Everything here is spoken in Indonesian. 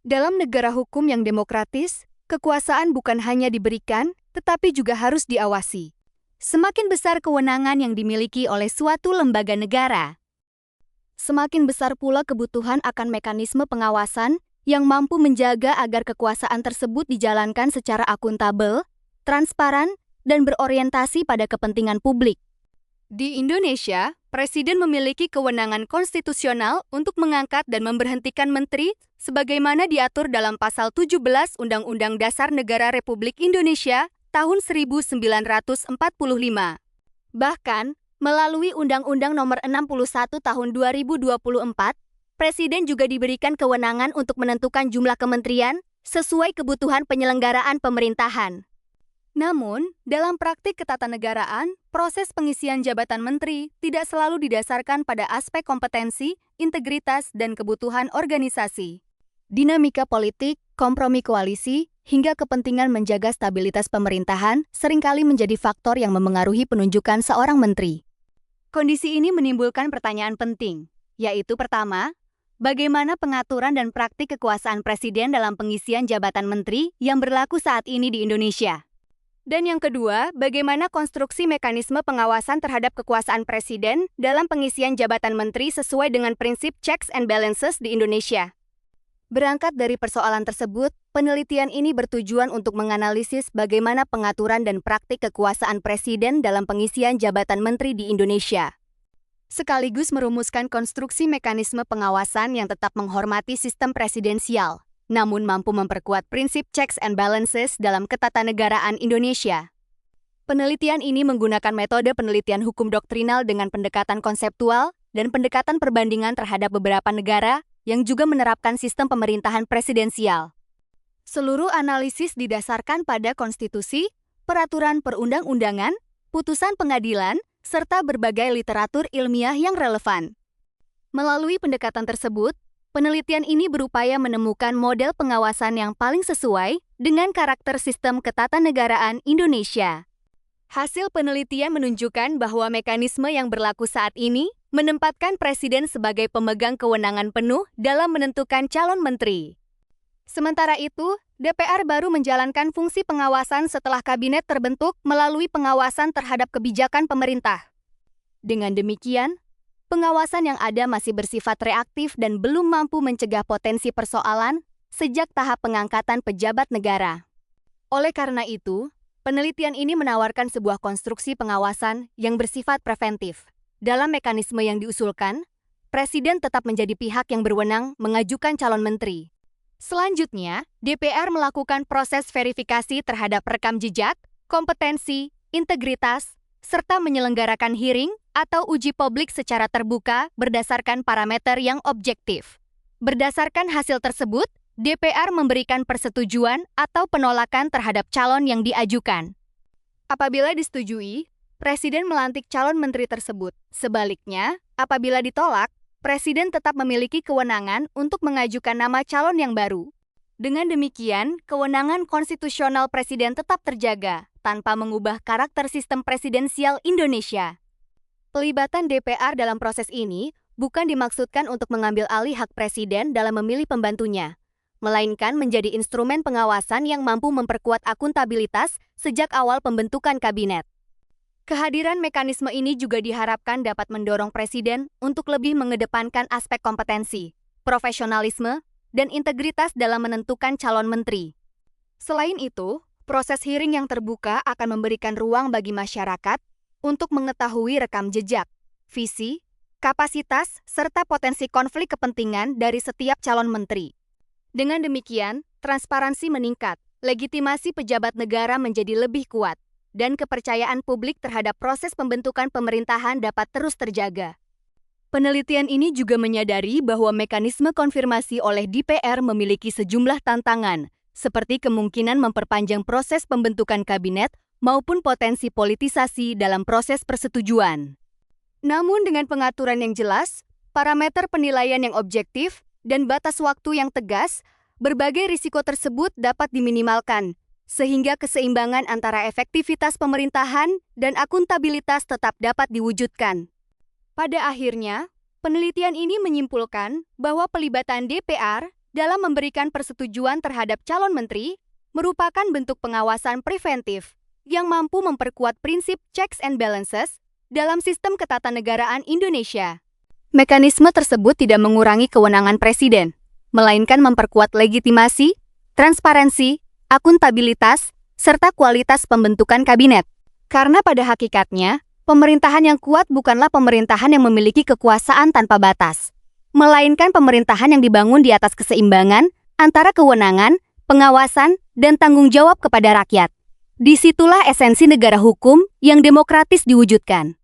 Dalam negara hukum yang demokratis, kekuasaan bukan hanya diberikan, tetapi juga harus diawasi. Semakin besar kewenangan yang dimiliki oleh suatu lembaga negara, semakin besar pula kebutuhan akan mekanisme pengawasan yang mampu menjaga agar kekuasaan tersebut dijalankan secara akuntabel, transparan, dan berorientasi pada kepentingan publik. Di Indonesia, Presiden memiliki kewenangan konstitusional untuk mengangkat dan memberhentikan menteri sebagaimana diatur dalam Pasal 17 Undang-Undang Dasar Negara Republik Indonesia tahun 1945. Bahkan, melalui Undang-Undang Nomor 61 Tahun 2024, Presiden juga diberikan kewenangan untuk menentukan jumlah kementerian sesuai kebutuhan penyelenggaraan pemerintahan. Namun, dalam praktik ketatanegaraan, proses pengisian jabatan menteri tidak selalu didasarkan pada aspek kompetensi, integritas, dan kebutuhan organisasi. Dinamika politik, kompromi koalisi, hingga kepentingan menjaga stabilitas pemerintahan seringkali menjadi faktor yang memengaruhi penunjukan seorang menteri. Kondisi ini menimbulkan pertanyaan penting, yaitu pertama, bagaimana pengaturan dan praktik kekuasaan presiden dalam pengisian jabatan menteri yang berlaku saat ini di Indonesia? Dan yang kedua, bagaimana konstruksi mekanisme pengawasan terhadap kekuasaan presiden dalam pengisian jabatan menteri sesuai dengan prinsip checks and balances di Indonesia? Berangkat dari persoalan tersebut, penelitian ini bertujuan untuk menganalisis bagaimana pengaturan dan praktik kekuasaan presiden dalam pengisian jabatan menteri di Indonesia, sekaligus merumuskan konstruksi mekanisme pengawasan yang tetap menghormati sistem presidensial, namun mampu memperkuat prinsip checks and balances dalam ketatanegaraan Indonesia. Penelitian ini menggunakan metode penelitian hukum doktrinal dengan pendekatan konseptual dan pendekatan perbandingan terhadap beberapa negara yang juga menerapkan sistem pemerintahan presidensial. Seluruh analisis didasarkan pada konstitusi, peraturan perundang-undangan, putusan pengadilan, serta berbagai literatur ilmiah yang relevan. Melalui pendekatan tersebut, penelitian ini berupaya menemukan model pengawasan yang paling sesuai dengan karakter sistem ketatanegaraan Indonesia. Hasil penelitian menunjukkan bahwa mekanisme yang berlaku saat ini menempatkan presiden sebagai pemegang kewenangan penuh dalam menentukan calon menteri. Sementara itu, DPR baru menjalankan fungsi pengawasan setelah kabinet terbentuk melalui pengawasan terhadap kebijakan pemerintah. Dengan demikian, pengawasan yang ada masih bersifat reaktif dan belum mampu mencegah potensi persoalan sejak tahap pengangkatan pejabat negara. Oleh karena itu, penelitian ini menawarkan sebuah konstruksi pengawasan yang bersifat preventif. Dalam mekanisme yang diusulkan, Presiden tetap menjadi pihak yang berwenang mengajukan calon menteri. Selanjutnya, DPR melakukan proses verifikasi terhadap rekam jejak, kompetensi, integritas, serta menyelenggarakan hearing atau uji publik secara terbuka berdasarkan parameter yang objektif. Berdasarkan hasil tersebut, DPR memberikan persetujuan atau penolakan terhadap calon yang diajukan. Apabila disetujui, Presiden melantik calon menteri tersebut. Sebaliknya, apabila ditolak, Presiden tetap memiliki kewenangan untuk mengajukan nama calon yang baru. Dengan demikian, kewenangan konstitusional Presiden tetap terjaga, tanpa mengubah karakter sistem presidensial Indonesia. Pelibatan DPR dalam proses ini bukan dimaksudkan untuk mengambil alih hak Presiden dalam memilih pembantunya, melainkan menjadi instrumen pengawasan yang mampu memperkuat akuntabilitas sejak awal pembentukan kabinet. Kehadiran mekanisme ini juga diharapkan dapat mendorong Presiden untuk lebih mengedepankan aspek kompetensi, profesionalisme, dan integritas dalam menentukan calon menteri. Selain itu, proses hearing yang terbuka akan memberikan ruang bagi masyarakat untuk mengetahui rekam jejak, visi, kapasitas, serta potensi konflik kepentingan dari setiap calon menteri. Dengan demikian, transparansi meningkat, legitimasi pejabat negara menjadi lebih kuat, dan kepercayaan publik terhadap proses pembentukan pemerintahan dapat terus terjaga. Penelitian ini juga menyadari bahwa mekanisme konfirmasi oleh DPR memiliki sejumlah tantangan, seperti kemungkinan memperpanjang proses pembentukan kabinet maupun potensi politisasi dalam proses persetujuan. Namun dengan pengaturan yang jelas, parameter penilaian yang objektif, dan batas waktu yang tegas, berbagai risiko tersebut dapat diminimalkan, sehingga keseimbangan antara efektivitas pemerintahan dan akuntabilitas tetap dapat diwujudkan. Pada akhirnya, penelitian ini menyimpulkan bahwa pelibatan DPR dalam memberikan persetujuan terhadap calon menteri merupakan bentuk pengawasan preventif yang mampu memperkuat prinsip checks and balances dalam sistem ketatanegaraan Indonesia. Mekanisme tersebut tidak mengurangi kewenangan presiden, melainkan memperkuat legitimasi, transparansi, akuntabilitas, serta kualitas pembentukan kabinet. Karena pada hakikatnya, pemerintahan yang kuat bukanlah pemerintahan yang memiliki kekuasaan tanpa batas, melainkan pemerintahan yang dibangun di atas keseimbangan antara kewenangan, pengawasan, dan tanggung jawab kepada rakyat. Disitulah esensi negara hukum yang demokratis diwujudkan.